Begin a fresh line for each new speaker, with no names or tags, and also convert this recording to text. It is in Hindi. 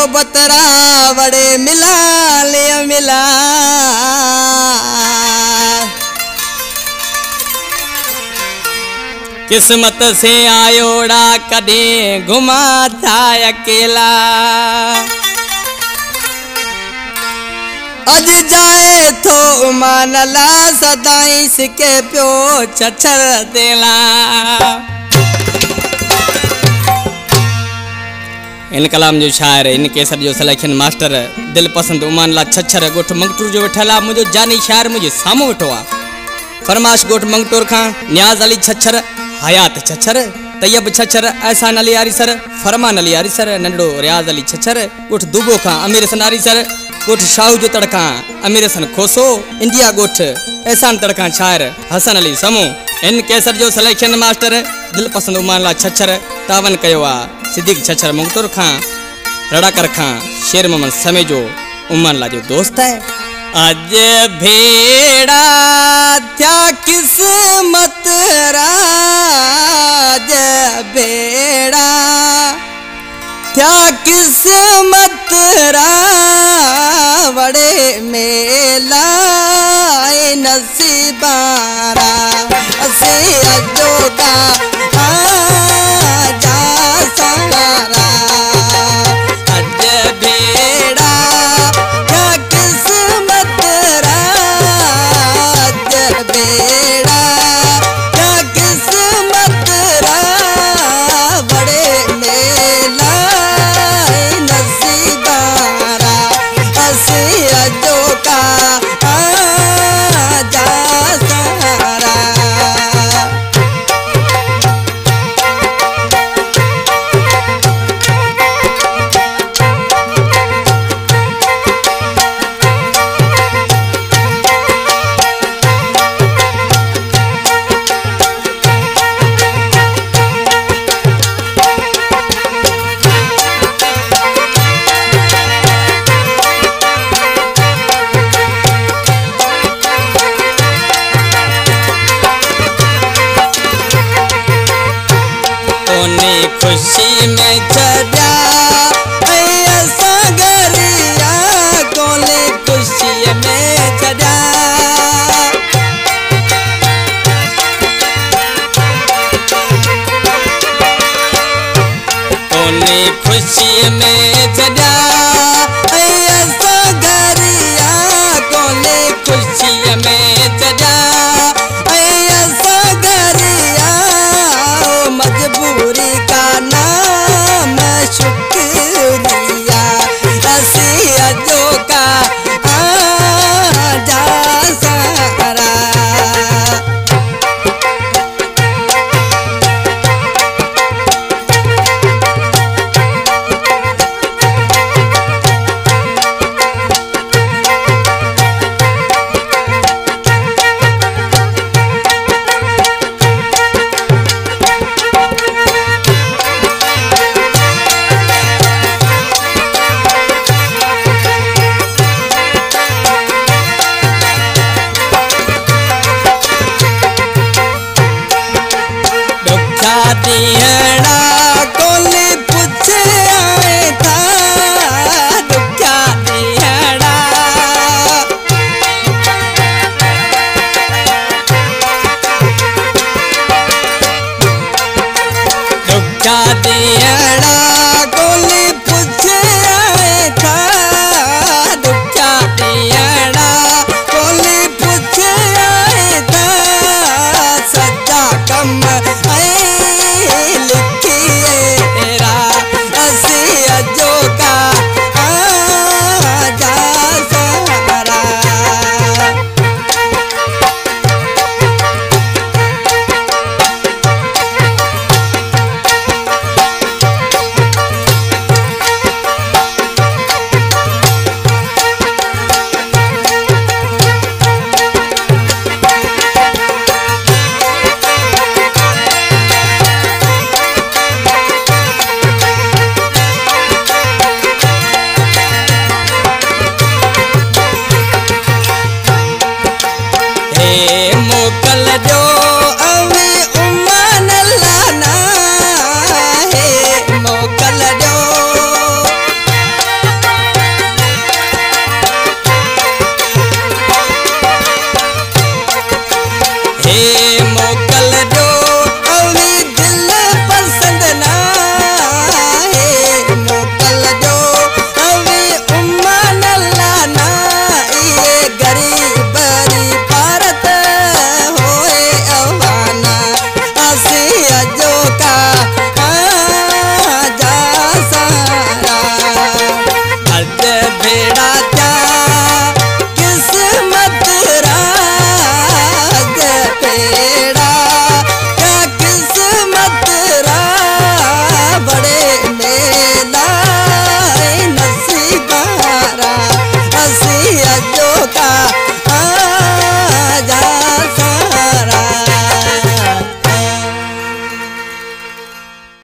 बतरा बड़े मिला ले मिला। किस्मत से आयोड़ा कदे घुमा था अकेला। अज जाए तो मानला सदाई सिके प्यो छछर देला। इन कलाम जो शायर इन केसर जो सिलेक्शन मास्टर दिल पसंद उमानला छछर गोठ मंगटूर जो वेठला मुझो जानी शायर मुझे सामो वेठो आ। फरमाश गोठ मंगटूर खां न्याज अली छछर, हयात छछर, तैयब छछर, एहसान अली आरिसर, फरमान अली आरिसर, नंडो रियाज अली छछर, गोठ दुबो खां अमीर हसन आरिसर, गोठ शाहू जो तड़का अमीर हसन खोसो, इंडिया गोठ एहसान तड़का शायर हसन अली समो। इन केसर जो सिलेक्शन मास्टर दिल पसंद उमानला छछर तावन कयो आ सिद्दीक छछर मुंगतुर खां रड़ाकर खां शेर मोहम्मद समे जो उमानला जो दोस्त है। अज भेड़ा थया किस्मत राज भेड़ा थया किस्मत रा बड़े मेला नसीबारा असे अजो का जा सारा। अज भेड़ा थया किस्मत राज भेड़ा थया किस्मत रा बड़े मेला नसीबारा असे अजो का जा सारा। खुशी में चढ़ा सगरिया कोले खुशी में चढ़ा। कोने खुशी में चढ़ा सगरिया कोले खुशी में